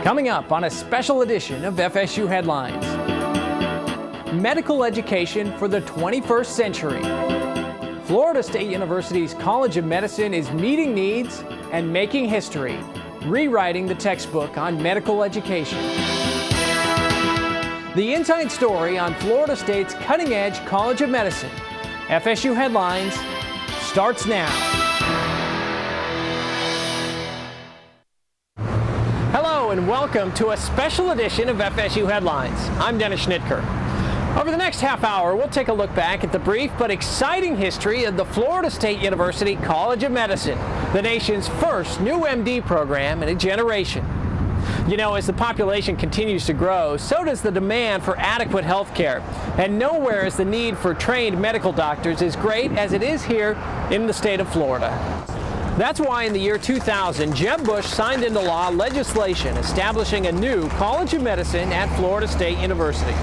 Coming up on a special edition of FSU Headlines. Medical education for the 21st century. Florida State University's College of Medicine is meeting needs and making history, rewriting the textbook on medical education. The inside story on Florida State's cutting-edge College of Medicine. FSU Headlines starts now. Hello and welcome to a special edition of FSU Headlines. I'm Dennis Schnitker. Over the next half hour, we'll take a look back at the brief but exciting history of the Florida State University College of Medicine, the nation's first new MD program in a generation. You know, as the population continues to grow, so does the demand for adequate health care. And nowhere is the need for trained medical doctors as great as it is here in the state of Florida. That's why in the year 2000, Jeb Bush signed into law legislation establishing a new College of Medicine at Florida State University.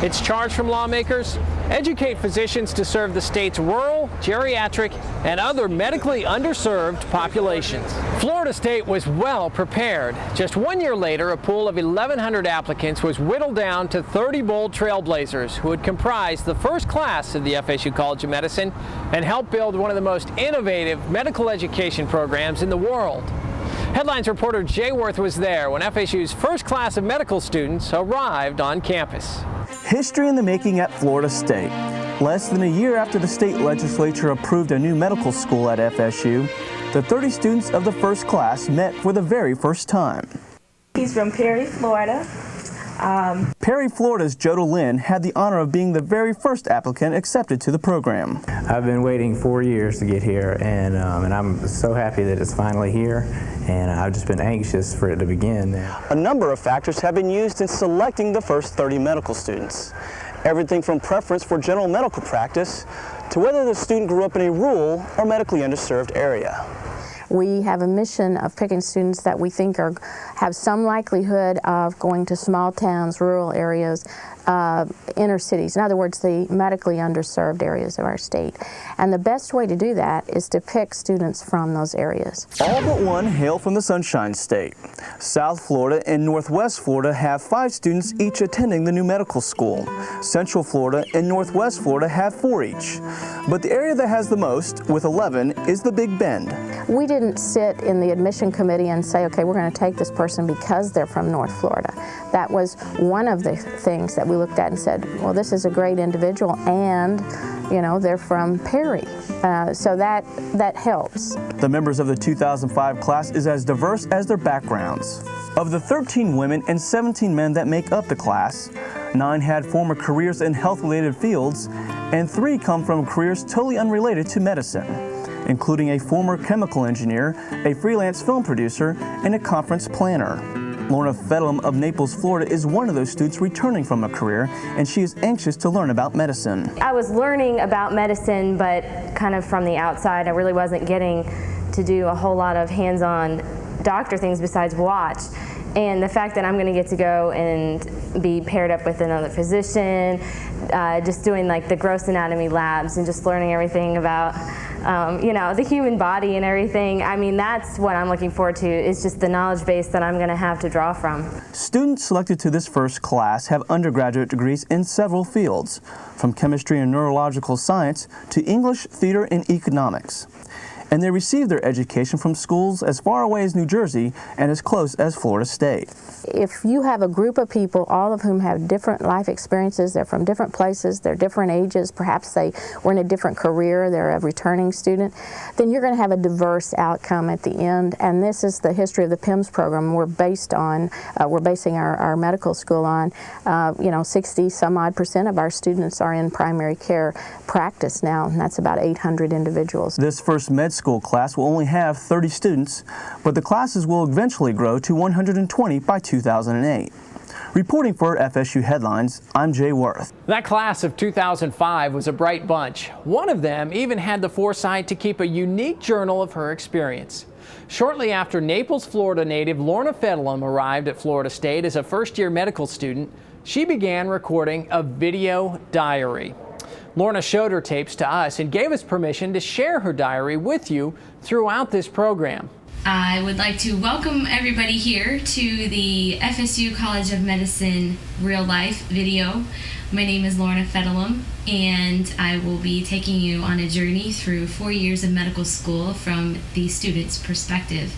Its charge from lawmakers: educate physicians to serve the state's rural, geriatric, and other medically underserved populations. Florida State was well prepared. Just 1 year later, a pool of 1,100 applicants was whittled down to 30 bold trailblazers who would comprise the first class of the FSU College of Medicine and help build one of the most innovative medical education programs in the world. Headlines reporter Jay Worth was there when FSU's first class of medical students arrived on campus. History in the making at Florida State. Less than a year after the state legislature approved a new medical school at FSU, the 30 students of the first class met for the very first time. He's from Perry, Florida. Perry, Florida's Joda Lynn had the honor of being the very first applicant accepted to the program. I've been waiting 4 years to get here, and I'm so happy that it's finally here, and I've just been anxious for it to begin. A number of factors have been used in selecting the first 30 medical students. Everything from preference for general medical practice to whether the student grew up in a rural or medically underserved area. We have a mission of picking students that we think have some likelihood of going to small towns, rural areas, inner cities. In other words, the medically underserved areas of our state. And the best way to do that is to pick students from those areas. All but one hail from the Sunshine State. South Florida and Northwest Florida have 5 students each attending the new medical school. Central Florida and Northwest Florida have 4 each. But the area that has the most, with 11, is the Big Bend. We didn't sit in the admission committee and say, okay, we're going to take this person because they're from North Florida. That was one of the things that we looked at and said, well, this is a great individual, and you know, they're from Perry, so that helps. The members of the 2005 class is as diverse as their backgrounds. Of the 13 women and 17 men that make up the class, 9 had former careers in health-related fields, and 3 come from careers totally unrelated to medicine, including a former chemical engineer, a freelance film producer, and a conference planner. Lorna Fedelem of Naples, Florida is one of those students returning from a career, and she is anxious to learn about medicine. I was learning about medicine, but kind of from the outside. I really wasn't getting to do a whole lot of hands-on doctor things besides watch. And the fact that I'm going to get to go and be paired up with another physician, just doing like the gross anatomy labs and just learning everything about you know, the human body and everything. I mean, that's what I'm looking forward to, is just the knowledge base that I'm going to have to draw from. Students selected to this first class have undergraduate degrees in several fields, from chemistry and neurological science to English, theater, and economics. And they receive their education from schools as far away as New Jersey and as close as Florida State. If you have a group of people, all of whom have different life experiences, they're from different places, they're different ages, perhaps they were in a different career, they're a returning student, then you're going to have a diverse outcome at the end. And this is the history of the PIMS program we're basing our medical school on. You know, 60-some-odd% of our students are in primary care practice now, and that's about 800 individuals. This first med school class will only have 30 students, but the classes will eventually grow to 120 by 2008. Reporting for FSU Headlines, I'm Jay Worth. That class of 2005 was a bright bunch. One of them even had the foresight to keep a unique journal of her experience. Shortly after Naples, Florida native Lorna Fedelem arrived at Florida State as a first-year medical student, she began recording a video diary. Lorna showed her tapes to us and gave us permission to share her diary with you throughout this program. I would like to welcome everybody here to the FSU College of Medicine real life video. My name is Lorna Fedelem, and I will be taking you on a journey through 4 years of medical school from the student's perspective.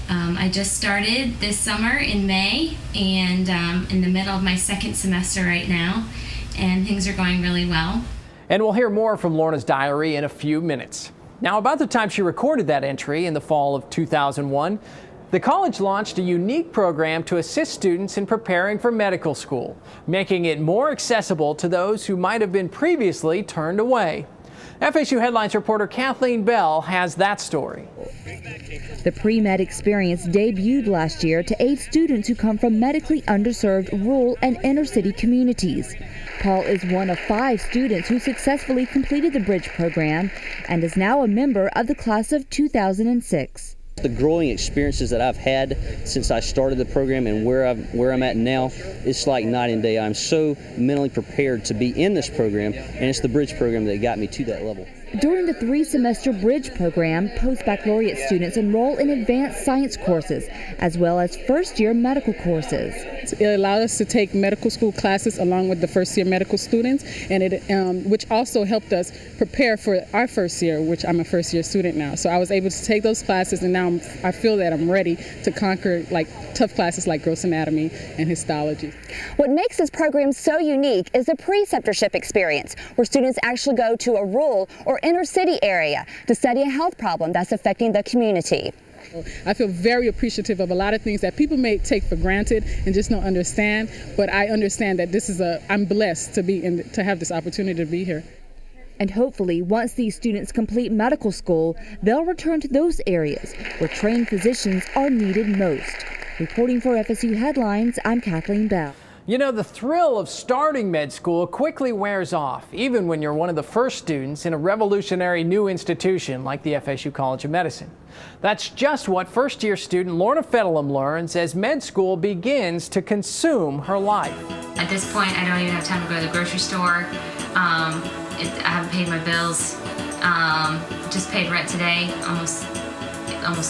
I just started this summer in May, and in the middle of my second semester right now, and things are going really well. And we'll hear more from Lorna's diary in a few minutes. Now, about the time she recorded that entry in the fall of 2001, the college launched a unique program to assist students in preparing for medical school, making it more accessible to those who might have been previously turned away. FSU Headlines reporter Kathleen Bell has that story. The pre-med experience debuted last year to aid students who come from medically underserved rural and inner-city communities. Paul is one of 5 students who successfully completed the Bridge program and is now a member of the class of 2006. The growing experiences that I've had since I started the program and where I'm at now, it's like night and day. I'm so mentally prepared to be in this program, and it's the Bridge program that got me to that level. During the 3-semester Bridge program, post-baccalaureate students enroll in advanced science courses as well as first-year medical courses. It allowed us to take medical school classes along with the first-year medical students, and which also helped us prepare for our first year, which I'm a first-year student now. So I was able to take those classes, and now I feel that I'm ready to conquer tough classes like gross anatomy and histology. What makes this program so unique is the preceptorship experience, where students actually go to a rural or inner city area to study a health problem that's affecting the community. I feel very appreciative of a lot of things that people may take for granted and just don't understand, but I understand that I'm blessed to have this opportunity to be here. And hopefully, once these students complete medical school, they'll return to those areas where trained physicians are needed most. Reporting for FSU Headlines, I'm Kathleen Bell. You know, the thrill of starting med school quickly wears off, even when you're one of the first students in a revolutionary new institution like the FSU College of Medicine. That's just what first-year student Lorna Fedelem learns as med school begins to consume her life. At this point, I don't even have time to go to the grocery store. I haven't paid my bills. Just paid rent today, almost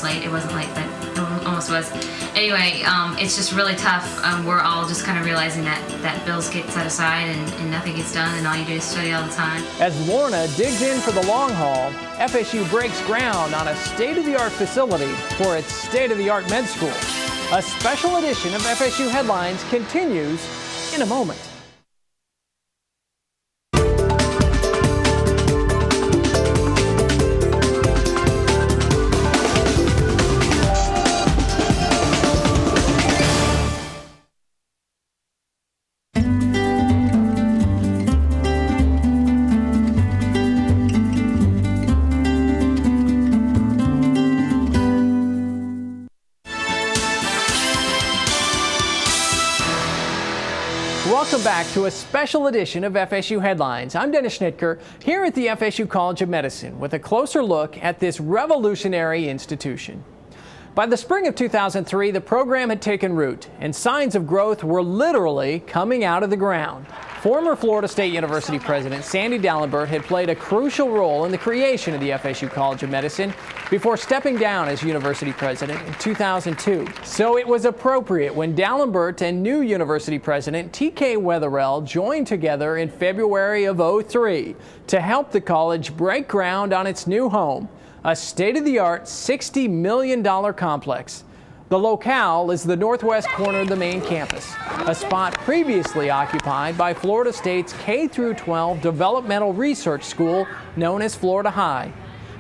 late. It wasn't late, but it almost was. Anyway, it's just really tough. We're all just kind of realizing that bills get set aside and nothing gets done, and all you do is study all the time. As Lorna digs in for the long haul, FSU breaks ground on a state-of-the-art facility for its state-of-the-art med school. A special edition of FSU Headlines continues in a moment. Welcome back to a special edition of FSU Headlines. I'm Dennis Schnitker here at the FSU College of Medicine with a closer look at this revolutionary institution. By the spring of 2003, the program had taken root and signs of growth were literally coming out of the ground. Former Florida State University President Sandy Dallenbert had played a crucial role in the creation of the FSU College of Medicine before stepping down as university president in 2002. So it was appropriate when Dallenbert and new university president T.K. Wetherell joined together in February of '03 to help the college break ground on its new home, a state-of-the-art $60 million complex. The locale is the northwest corner of the main campus, a spot previously occupied by Florida State's K-12 developmental research school known as Florida High.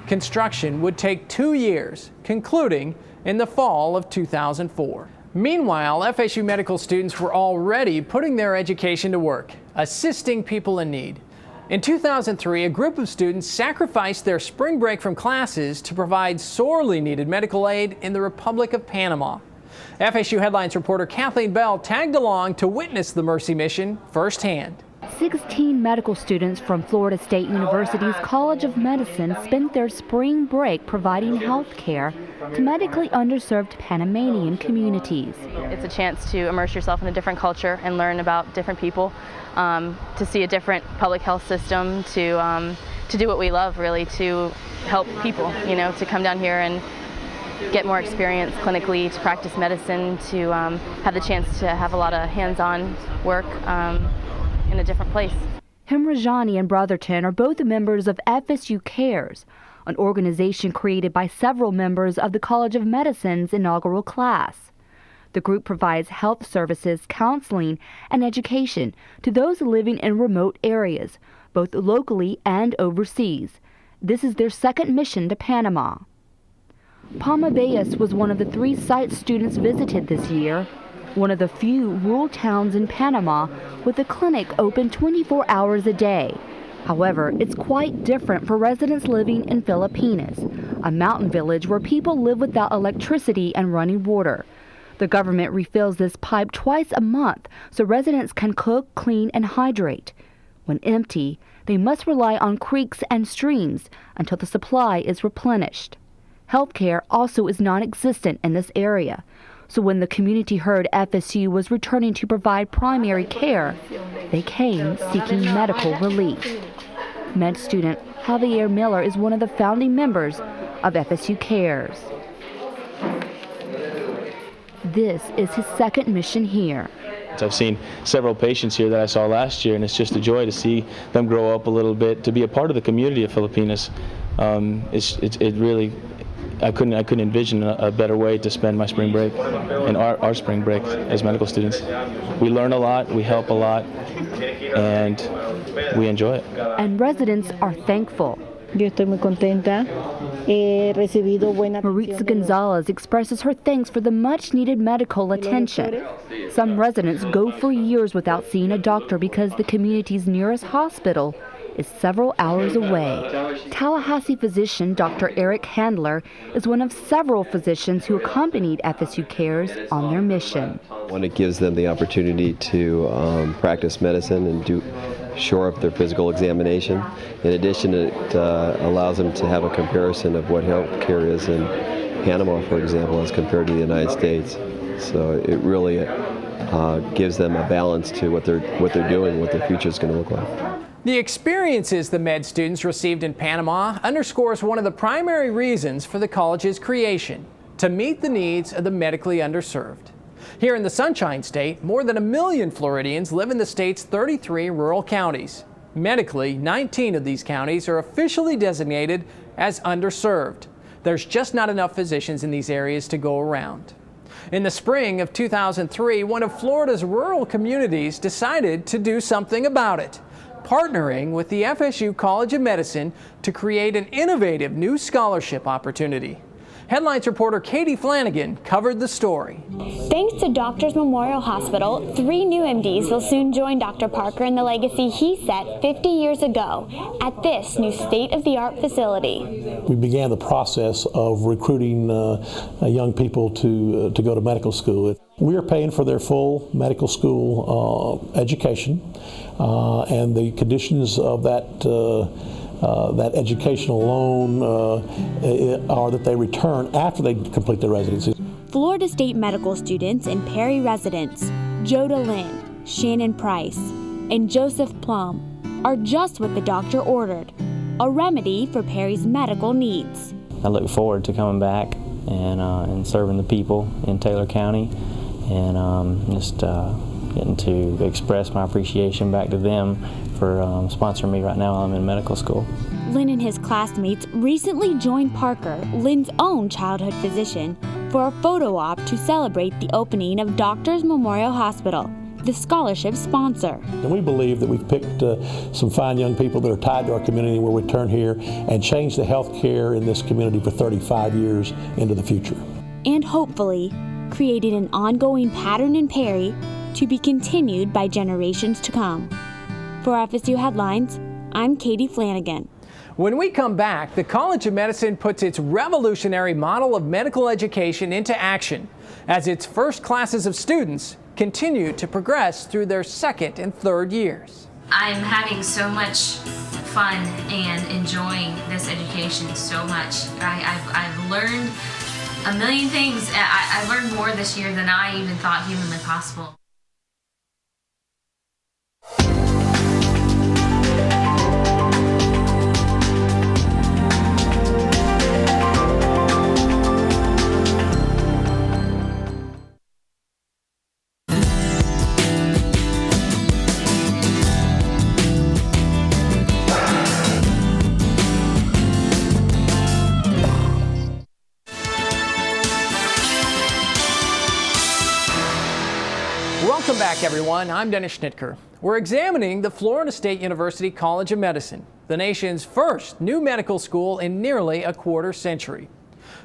Construction would take 2 years, concluding in the fall of 2004. Meanwhile, FSU medical students were already putting their education to work, assisting people in need. In 2003, a group of students sacrificed their spring break from classes to provide sorely needed medical aid in the Republic of Panama. FSU Headlines reporter Kathleen Bell tagged along to witness the Mercy mission firsthand. 16 medical students from Florida State University's College of Medicine spent their spring break providing health care to medically underserved Panamanian communities. It's a chance to immerse yourself in a different culture and learn about different people, to see a different public health system, to do what we love, really, to help people, to come down here and get more experience clinically, to practice medicine, to have the chance to have a lot of hands-on work in a different place. Hemrajani and Brotherton are both members of FSU Cares, an organization created by several members of the College of Medicine's inaugural class. The group provides health services, counseling, and education to those living in remote areas, both locally and overseas. This is their second mission to Panama. Palma Bayas was one of the 3 sites students visited this year, one of the few rural towns in Panama with a clinic open 24 hours a day. However, it's quite different for residents living in Filipinas, a mountain village where people live without electricity and running water. The government refills this pipe twice a month so residents can cook, clean, and hydrate. When empty, they must rely on creeks and streams until the supply is replenished. Healthcare also is non-existent in this area, so when the community heard FSU was returning to provide primary care, they came seeking medical relief. Med student Javier Miller is one of the founding members of FSU Cares. This is his second mission here. I've seen several patients here that I saw last year, and it's just a joy to see them grow up a little bit, to be a part of the community of Filipinas. It really, I couldn't envision a better way to spend my spring break and our spring break as medical students. We learn a lot, we help a lot, and we enjoy it. And residents are thankful. Yo estoy muy contenta. He recibido buena Maritza Gonzalez expresses her thanks for the much-needed medical attention. Some residents go for years without seeing a doctor because the community's nearest hospital is several hours away. Tallahassee physician Dr. Eric Handler is one of several physicians who accompanied FSU Cares on their mission. One, it gives them the opportunity to practice medicine and shore up their physical examination. In addition, it allows them to have a comparison of what health care is in Panama, for example, as compared to the United States. So it really gives them a balance to what they're doing, what their future is going to look like. The experiences the med students received in Panama underscores one of the primary reasons for the college's creation, to meet the needs of the medically underserved. Here in the Sunshine State, more than 1 million Floridians live in the state's 33 rural counties. Medically, 19 of these counties are officially designated as underserved. There's just not enough physicians in these areas to go around. In the spring of 2003, one of Florida's rural communities decided to do something about it, partnering with the FSU College of Medicine to create an innovative new scholarship opportunity. Headlines reporter Katie Flanagan covered the story. Thanks to Doctors Memorial Hospital, 3 new MDs will soon join Dr. Parker in the legacy he set 50 years ago at this new state-of-the-art facility. We began the process of recruiting young people to go to medical school. We are paying for their full medical school education, and the conditions of that educational loan are that they return after they complete their residency. Florida State medical students and Perry residents, Joda Lynn, Shannon Price, and Joseph Plum, are just what the doctor ordered, a remedy for Perry's medical needs. I look forward to coming back and serving the people in Taylor County, and just getting to express my appreciation back to them for sponsoring me right now while I'm in medical school. Lynn and his classmates recently joined Parker, Lynn's own childhood physician, for a photo op to celebrate the opening of Doctors Memorial Hospital, the scholarship sponsor. And we believe that we've picked some fine young people that are tied to our community and will return here and change the health care in this community for 35 years into the future. And hopefully, creating an ongoing pattern in Perry to be continued by generations to come. For FSU Headlines, I'm Katie Flanagan. When we come back, the College of Medicine puts its revolutionary model of medical education into action as its first classes of students continue to progress through their second and third years. I'm having so much fun and enjoying this education so much. I've learned a million things. I learned more this year than I even thought humanly possible. back, everyone. I'm Dennis Schnitker. We're examining the Florida State University College of Medicine, the nation's first new medical school in nearly a quarter century.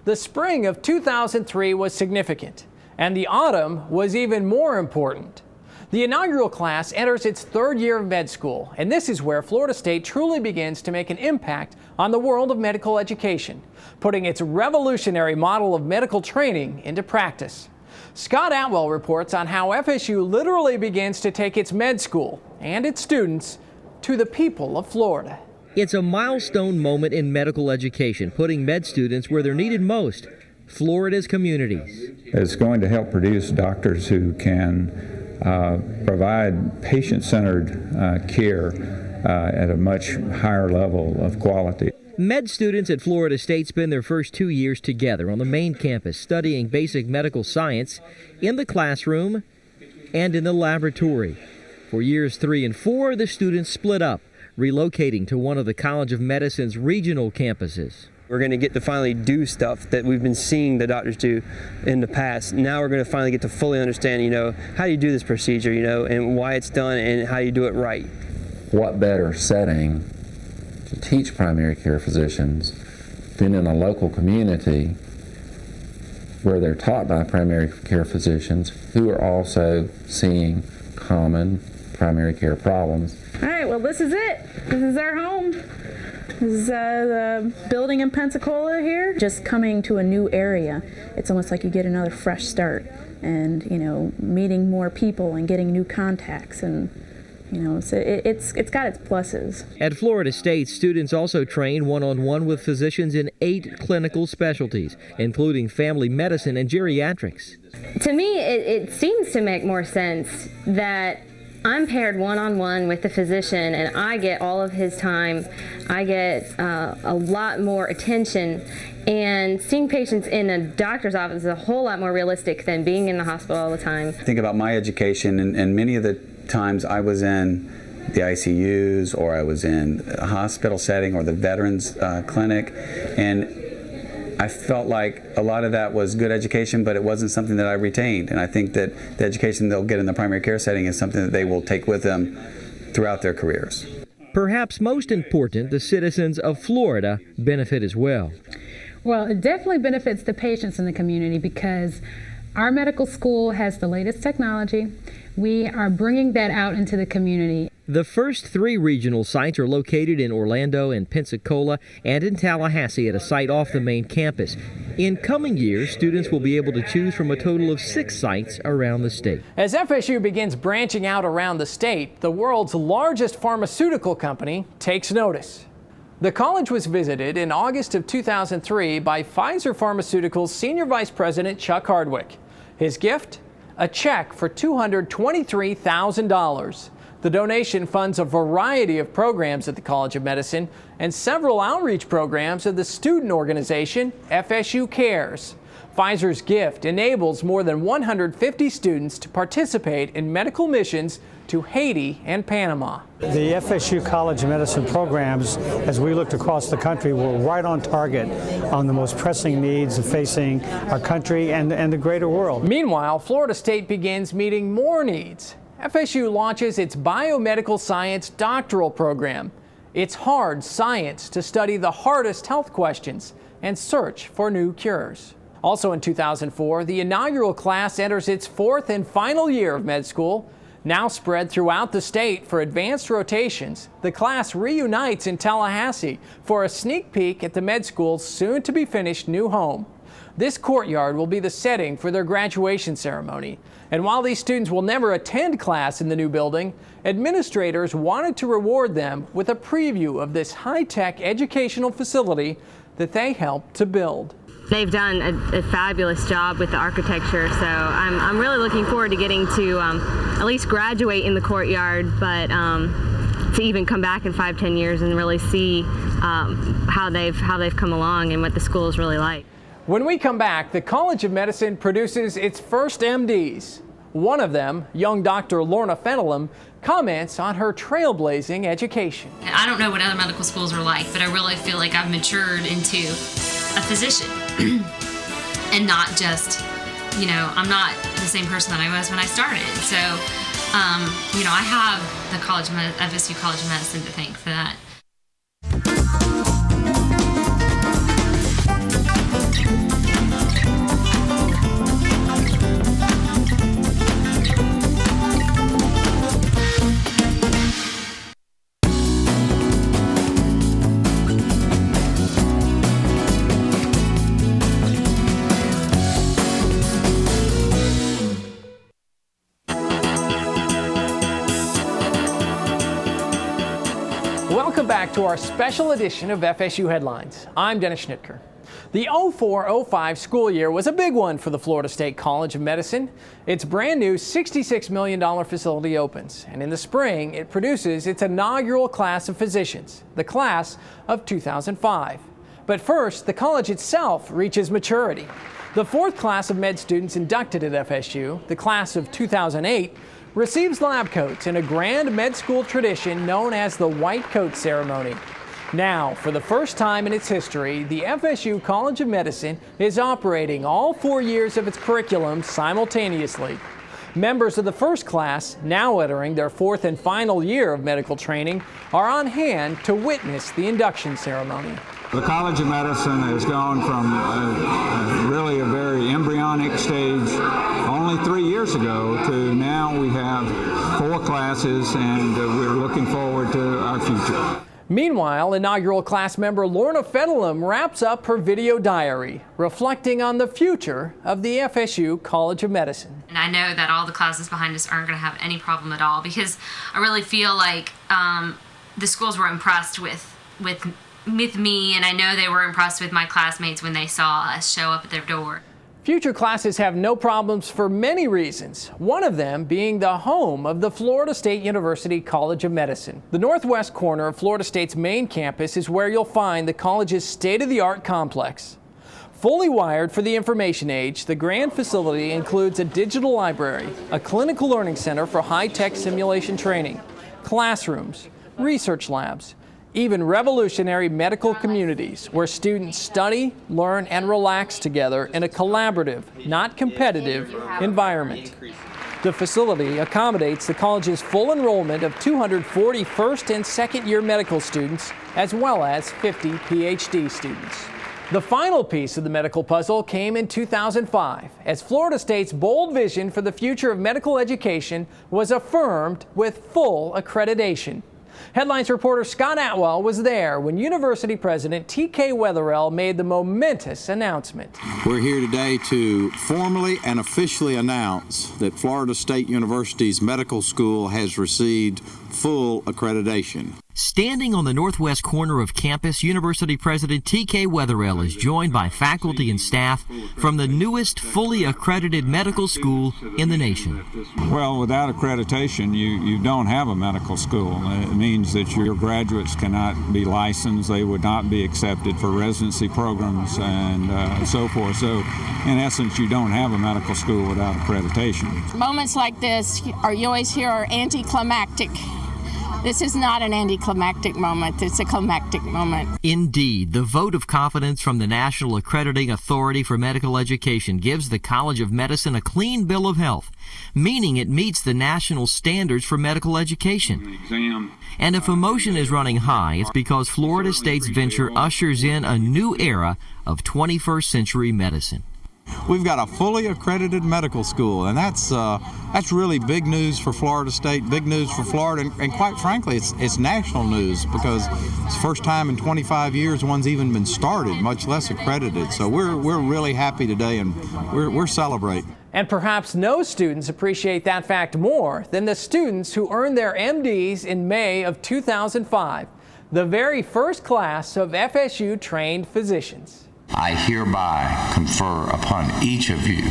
The spring of 2003 was significant, and the autumn was even more important. The inaugural class enters its third year of med school, and this is where Florida State truly begins to make an impact on the world of medical education, putting its revolutionary model of medical training into practice. Scott Atwell reports on how FSU literally begins to take its med school and its students to the people of Florida. It's a milestone moment in medical education, putting med students where they're needed most, Florida's communities. It's going to help produce doctors who can provide patient-centered care at a much higher level of quality. Med students at Florida State spend their first 2 years together on the main campus studying basic medical science in the classroom and in the laboratory. For years 3 and 4, the students split up, relocating to one of the College of Medicine's regional campuses. We're going to get to finally do stuff that we've been seeing the doctors do in the past. Now we're going to finally get to fully understand, how do you do this procedure, and why it's done and how you do it right. What better setting to teach primary care physicians than in a local community where they're taught by primary care physicians who are also seeing common primary care problems. All right, well, this is it. This is our home. This is the building in Pensacola here. Just coming to a new area, it's almost like you get another fresh start and, meeting more people and getting new contacts and, so it's got its pluses. At Florida State, students also train one-on-one with physicians in 8 clinical specialties, including family medicine and geriatrics. To me, it seems to make more sense that I'm paired one-on-one with the physician and I get all of his time. I get a lot more attention, and seeing patients in a doctor's office is a whole lot more realistic than being in the hospital all the time. Think about my education, and many of the times I was in the ICUs or I was in a hospital setting or the veterans clinic, and I felt like a lot of that was good education, but it wasn't something that I retained. And I think that the education they'll get in the primary care setting is something that they will take with them throughout their careers. Perhaps most important, the citizens of Florida benefit as well. Well, it definitely benefits the patients in the community because our medical school has the latest technology. We are bringing that out into the community. The first 3 regional sites are located in Orlando and Pensacola and in Tallahassee at a site off the main campus. In coming years, students will be able to choose from a total of 6 sites around the state. As FSU begins branching out around the state, the world's largest pharmaceutical company takes notice. The college was visited in August of 2003 by Pfizer Pharmaceuticals Senior Vice President Chuck Hardwick. His gift? A check for $223,000. The donation funds a variety of programs at the College of Medicine and several outreach programs of the student organization FSU Cares. Pfizer's gift enables more than 150 students to participate in medical missions to Haiti and Panama. The FSU College of Medicine programs, as we looked across the country, were right on target on the most pressing needs facing our country and the greater world. Meanwhile, Florida State begins meeting more needs. FSU launches its biomedical science doctoral program. It's hard science to study the hardest health questions and search for new cures. Also in 2004, the inaugural class enters its 4th and final year of med school. Now spread throughout the state for advanced rotations, the class reunites in Tallahassee for a sneak peek at the med school's soon-to-be-finished new home. This courtyard will be the setting for their graduation ceremony. And while these students will never attend class in the new building, administrators wanted to reward them with a preview of this high-tech educational facility that they helped to build. They've done a fabulous job with the architecture, so I'm really looking forward to getting to at least graduate in the courtyard, but to even come back in 5-10 years and really see how they've come along and what the school is really like. When we come back, the College of Medicine produces its first MDs. One of them, young Dr. Lorna Fedelem, comments on her trailblazing education. I don't know what other medical schools are like, but I really feel like I've matured into a physician and not just, I'm not the same person that I was when I started. So I have the FSU College of Medicine to thank for that. Welcome back to our special edition of FSU Headlines. I'm Dennis Schnitker. The 04-05 school year was a big one for the Florida State College of Medicine. Its brand new $66 million facility opens, and in the spring it produces its inaugural class of physicians, the class of 2005. But first, the college itself reaches maturity. The fourth class of med students inducted at FSU, the class of 2008, receives lab coats in a grand med school tradition known as the White Coat Ceremony. Now, for the first time in its history, the FSU College of Medicine is operating all 4 years of its curriculum simultaneously. Members of the first class, now entering their fourth and final year of medical training, are on hand to witness the induction ceremony. The College of Medicine has gone from really a very embryonic stage only 3 years ago to now we have 4 classes, and we're looking forward to our future. Meanwhile, inaugural class member Lorna Fedelem wraps up her video diary, reflecting on the future of the FSU College of Medicine. And I know that all the classes behind us aren't going to have any problem at all, because I really feel like the schools were impressed with me, and I know they were impressed with my classmates when they saw us show up at their door. Future classes have no problems for many reasons, one of them being the home of the Florida State University College of Medicine. The northwest corner of Florida State's main campus is where you'll find the college's state-of-the-art complex. Fully wired for the information age, the grand facility includes a digital library, a clinical learning center for high-tech simulation training, classrooms, research labs, even revolutionary medical communities where students study, learn, and relax together in a collaborative, not competitive environment. The facility accommodates the college's full enrollment of 240 first and second year medical students, as well as 50 PhD students. The final piece of the medical puzzle came in 2005, as Florida State's bold vision for the future of medical education was affirmed with full accreditation. Headlines reporter Scott Atwell was there when University President T.K. Wetherell made the momentous announcement. We're here today to formally and officially announce that Florida State University's medical school has received full accreditation. Standing on the northwest corner of campus, University President T.K. Wetherell is joined by faculty and staff from the newest fully accredited medical school in the nation. Well, without accreditation, you don't have a medical school. It means that your graduates cannot be licensed, they would not be accepted for residency programs and so forth. So, in essence, you don't have a medical school without accreditation. Moments like this, you always hear, are anticlimactic. This is not an anticlimactic moment, it's a climactic moment. Indeed, the vote of confidence from the National Accrediting Authority for Medical Education gives the College of Medicine a clean bill of health, meaning it meets the national standards for medical education. And if emotion is running high, it's because Florida State's venture ushers in a new era of 21st century medicine. We've got a fully accredited medical school, and that's really big news for Florida State, big news for Florida, and quite frankly, it's national news because it's the first time in 25 years one's even been started, much less accredited. So we're really happy today, and we're celebrating. And perhaps no students appreciate that fact more than the students who earned their MDs in May of 2005, the very first class of FSU-trained physicians. I hereby confer upon each of you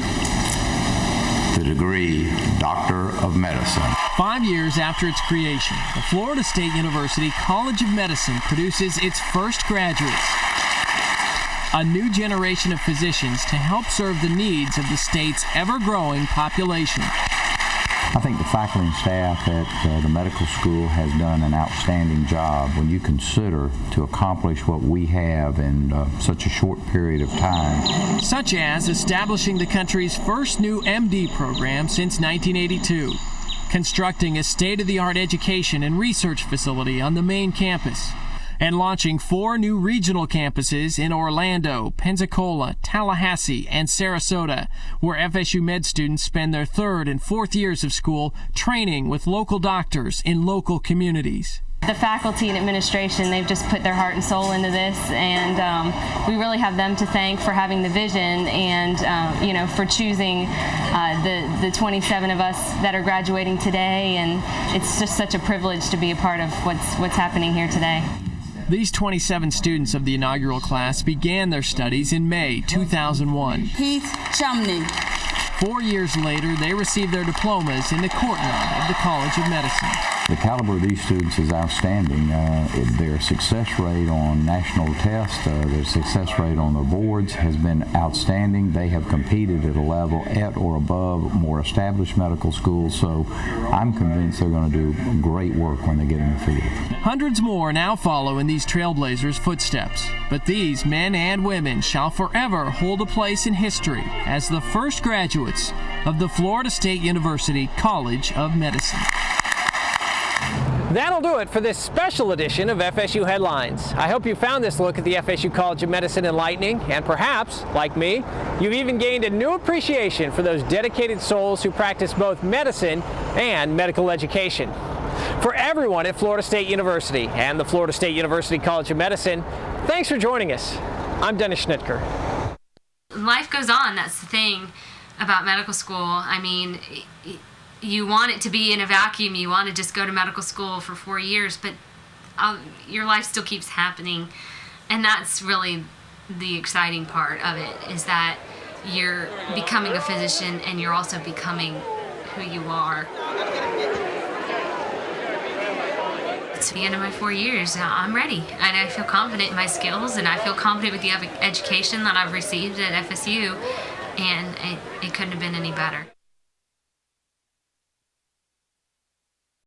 the degree Doctor of Medicine. 5 years after its creation, the Florida State University College of Medicine produces its first graduates, a new generation of physicians to help serve the needs of the state's ever-growing population. I think the faculty and staff at the medical school has done an outstanding job when you consider to accomplish what we have in such a short period of time. Such as establishing the country's first new MD program since 1982, constructing a state-of-the-art education and research facility on the main campus, and launching 4 new regional campuses in Orlando, Pensacola, Tallahassee, and Sarasota, where FSU Med students spend their 3rd and 4th years of school training with local doctors in local communities. The faculty and administration, they've just put their heart and soul into this, and we really have them to thank for having the vision and for choosing the 27 of us that are graduating today, and it's just such a privilege to be a part of what's happening here today. These 27 students of the inaugural class began their studies in May 2001. Heath Chumney. 4 years later, they received their diplomas in the courtyard of the College of Medicine. The caliber of these students is outstanding. Their success rate on national tests, their success rate on their boards has been outstanding. They have competed at a level at or above more established medical schools, so I'm convinced they're going to do great work when they get in the field. Hundreds more now follow in these trailblazers' footsteps, but these men and women shall forever hold a place in history as the first graduates of the Florida State University College of Medicine. That'll do it for this special edition of FSU Headlines. I hope you found this look at the FSU College of Medicine enlightening, and perhaps, like me, you've even gained a new appreciation for those dedicated souls who practice both medicine and medical education. For everyone at Florida State University and the Florida State University College of Medicine, thanks for joining us. I'm Dennis Schnitker. Life goes on. That's the thing about medical school. I mean, you want it to be in a vacuum. You want to just go to medical school for 4 years, but your life still keeps happening. And that's really the exciting part of it, is that you're becoming a physician and you're also becoming who you are. It's the end of my 4 years. I'm ready, and I feel confident in my skills, and I feel confident with the education that I've received at FSU, and it couldn't have been any better.